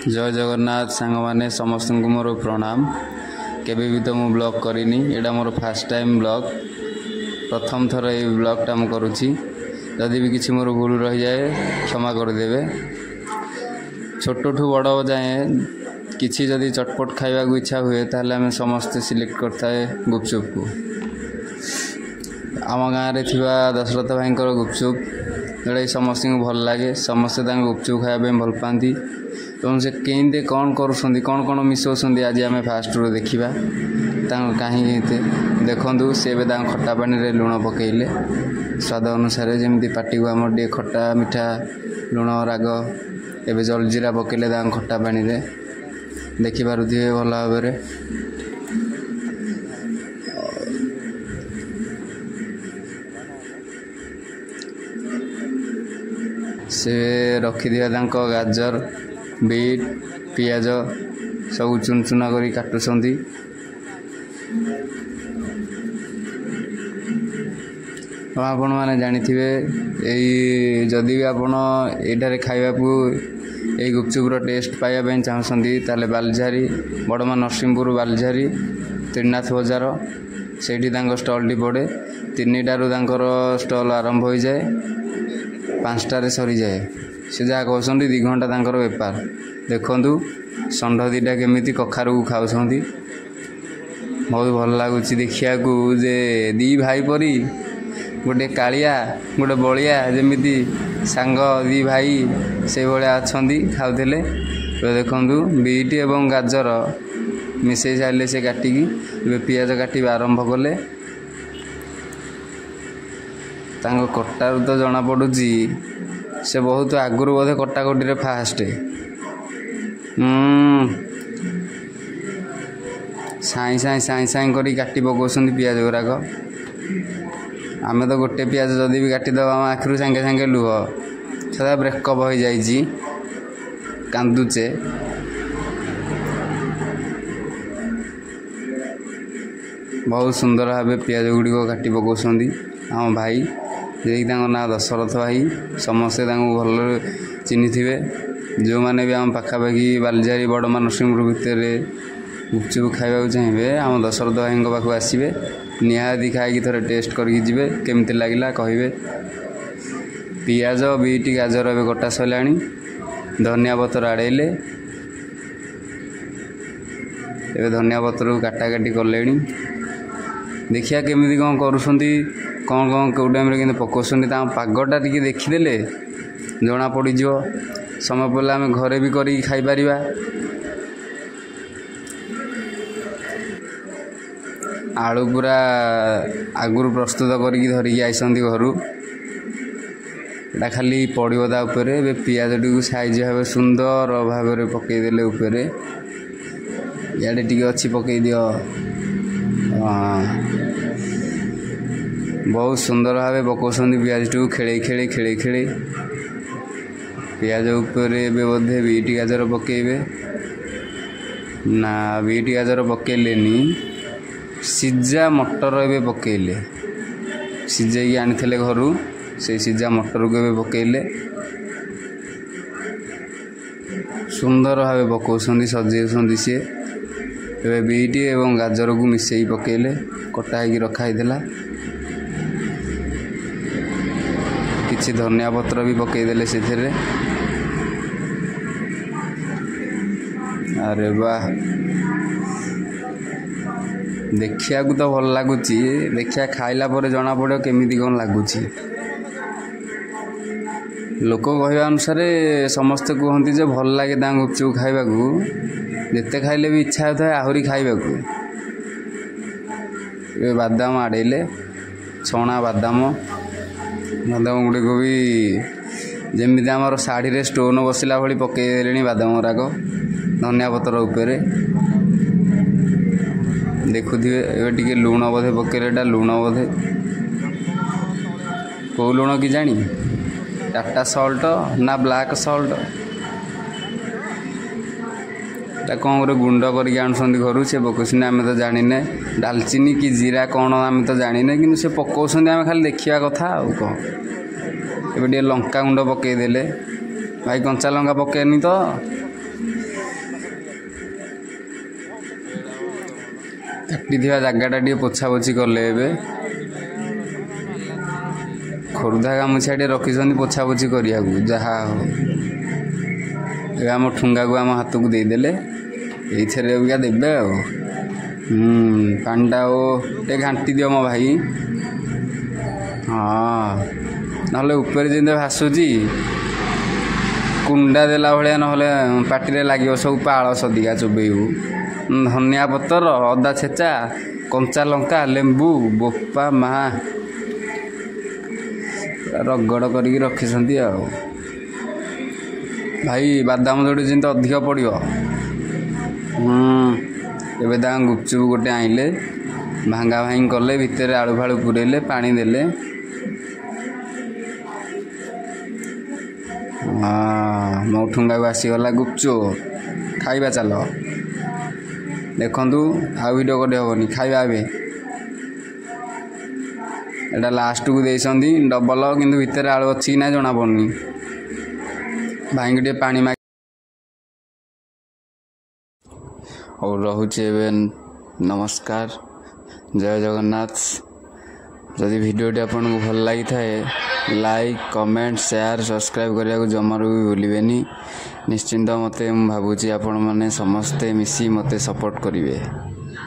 जय जगन्नाथ सांग माने समस्त को मोर प्रणाम। केबे भी तो मु ब्लॉग करिनी, एटा मोर फर्स्ट टाइम ब्लॉग, प्रथम थर ये ब्लॉगटा मु करुछि। जदि भी किसी मोर भूल रही जाए क्षमा कर देवे। छोटू बड़ जाए किसी जदि चटपट खाइबा को इच्छा हुए ताहले आमे समस्त सिलेक्ट करथाए गुपचुप को। आम गाँव में थिबा दशरथ भाई गुपचुप जोटा समस्त को भल लगे, समस्ते गुपचुप खाया भल पाती। तो से केंदे कौन करुँच कौन मिसौं आज आम फास्ट रू देखा कहीं देखूँ से खट्टा पानी रे लुण पकईले स्वाद अनुसार जमी पाटी को आम टे खट्टा मिठा लुण राग एवं जलजीरा पकईले खट्टा पानी रे देखिपे भल भाव। से रखिदिया गाजर बीट पियाज सब चुन चुना करी काटुंट। आपण मैंने जानिथिबे जदि भी आपण एठारे खाइबाकू ये गुपचुपर टेस्ट पाइबा चाहते ताले बालझारी बड़मा नरसिंहपुर बालझारी त्रिनाथ बजार से स्टॉल पड़े। 3टारू स्टॉल आरंभ हो जाए 5टारे सरी जाए। से जहाँ कहते 2 घंटा तांकर बेपार देखूँ षंढ 2टा केमी कखारू खाऊँ बहुत भल लगुच देखा जे 2 भाई परी गोटे कालिया गोटे बलिया जमी सांग 2 भाई से भाया अच्छा खाऊले। तो देखूँ बीट एवं गाजर मिसई सारे से काटिकी पियाज काटा आरंभ कले। कटारू तो जना पड़ुची से बहुत आगुरी बोधे कटाकटी फास्ट साई साई साई साई कर काटी पकाउछन्ति पियाज गुराक। आमे तो गोटे पियाज जदि भी काटिदेव आम आखिर सांगे सांगे लुह सदा ब्रेकअप हो जाइए कांदुचे। बहुत सुंदर भाव पियाज गुड़िक काटी पकाउछन्ति आम भाई जी ना दशरथ भाई समस्ते भल चिन्हि थे। जो मैंने भी आम पाखापाखि बालझारी बड़मा नरसिंहपुर भितर गुपचुप खाइबा चाहिए आम दशरथ भाई पाक आसवे निहाती खाई थोड़े टेस्ट करके जी केमती लगे कहे। पियाज बीट गाजर ए कटा सरला धनिया पत्र आड़ेले ए धनिया पत्र को काटाकाटी कले। देखिया केमी कौन करुँच कौन कौन कौ टाइम के पकाउछन्ति पागटा टी देखीदे जना पड़ समय पड़े आम घरे भी करी खाईपर। आलू पूरा आगुरी प्रस्तुत करके धरिकी आइसंती घर खाली पड़ो तापर पियाज टी साइज भाव सुंदर भाव पकईदे उपर इे टी अच्छी पकई दियो। बहुत सुंदर भाव पकाउछन्ति पियाज टी खेले खेले खेले खेले पियाज उपर बोधे बीट गाजर पकईबे ना बीट गाजर पकईलेनी सीजा मटर ए पकईले सीझे आनी घर से सीजा मटर को पकईले सुंदर भाव पकाउछन्ति सजाउछन्ति सी ए बीट एवं गाजर को मिसई पकईले कटा होगी रखाईला किसी धनिया पत्र भी पकईदे से। अरे वाह देखिया तो भल लगुच देखिया खाइला पर जना पड़ो केमिति कौन लगुच। लोक कहवा अनुसार समस्ते कहते जे भल लगे गुपचुप खाइबा जिते खाइले भी इच्छा होता है आहरी खाइबा। बादाम आड़ेले छणा बादाम बादाम गुड़िक भी जमी आमर शाढ़ी रे स्टोन बसला भाई पकईदे बादाम गुराक धनिया पत्र उपर देखुथे। टे लुण बोधे पकईले लुण बोधे कौ लुण कि जानी टाटा सल्ट ना ब्लैक सल्ट कौन गोटे गुंड करके आणुछन्ति घर से पकाउछन्ति आमे तो जानिने डालचीनी कि जीरा कौन आमे तो जानिने कि से पकाउछन्ति आमे खाली देखिया कथा आउ कौन। एबे लंका गुंड पकईदे भाई कंचा लंका पकेनी तो କାଟିଥିବା ଜାଗାଟା ଟିକେ ପୋଛାପୋଛି କଲେ ଏବେ ଖୋର୍ଦ୍ଧା ଗାମୁଛା ଟିକେ ରଖିଛନ୍ତି ପୋଛାପୋଛି କରିବାକୁ ଯାହା ହଉ ଏବେ ଆମ ଠୁଙ୍ଗାକୁ ଆମ ହାତକୁ ଦେଇଦେଲେ ଏଇଥିରେ ଅବିକା ଦେବେ ଆଉ ପାଣିଟା ଆଉ ଟିକେ ଘାଣ୍ଟି ଦିଅ ମୋ ଭାଇ ହଁ ନହେଲେ ଉପରେ ଯେମିତି ଭାସୁଛି କୁଣ୍ଡା ଦେଲା ଭଳିଆ ନହେଲେ ପାଟିରେ ଲାଗିବ ସବୁ ପାଳ ସଦିକା ଚୋବେଇବୁ ଧନିଆ ପତ୍ର ଅଦା ଛେଚା କଞ୍ଚା ଲଙ୍କା ଲେମ୍ବୁ ବୋପା ମା ରଗଡ଼ କରିକି ରଖିଛନ୍ତି ଆଉ ଭାଇ ବାଦାମ ଯୋଉଠି ଯେମିତି ଅଧିକ ପଡ଼ିବ ଏବେ ତାଙ୍କ ଗୁପଚୁପ ଗୋଟେ ଆଣିଲେ ଭାଙ୍ଗା ଭାଙ୍ଗି କଲେ ଭିତରେ ଆଳୁ ଫାଳୁ ପୁରେଇଲେ ପାଣି ଦେଲେ ମୋ ଠୁଙ୍ଗାକୁ ଆସିଗଲା ଗୁପଚୁପ ଖାଇବା ଚାଲ ଦେଖନ୍ତୁ ଆଉ ଭିଡ଼ିଓ କରି ହେବନି ଖାଇବା ଏବେ ଏଇଟା ଲାଷ୍ଟକୁ ଦେଇଛନ୍ତି ଡବଲ କିନ୍ତୁ ଭିତରେ ଆଳୁ ଅଛି କି ନା ଜଣାପଡ଼ୁନି ଭାଇଙ୍କୁ ଟିକେ ପାଣି ମାଗି ହଉ ରହୁଛି ଏବେ ନମସ୍କାର ଜୟ ଜଗନ୍ନାଥ ଯଦି ଭିଡ଼ିଓଟି ଆପଣଙ୍କୁ ଭଲ ଲାଗିଥାଏ ଲାଇକ୍ କମେଣ୍ଟ ସେୟାର ସବସ୍କ୍ରାଇବ୍ କରିବାକୁ ଜମାରୁ ବି ଭୁଲିବେନି ନିଶ୍ଚିନ୍ତ ମୋତେ ମୁଁ ଭାବୁଛି ଆପଣମାନେ ସମସ୍ତେ ମିଶି ମୋତେ ସପୋର୍ଟ କରିବେ।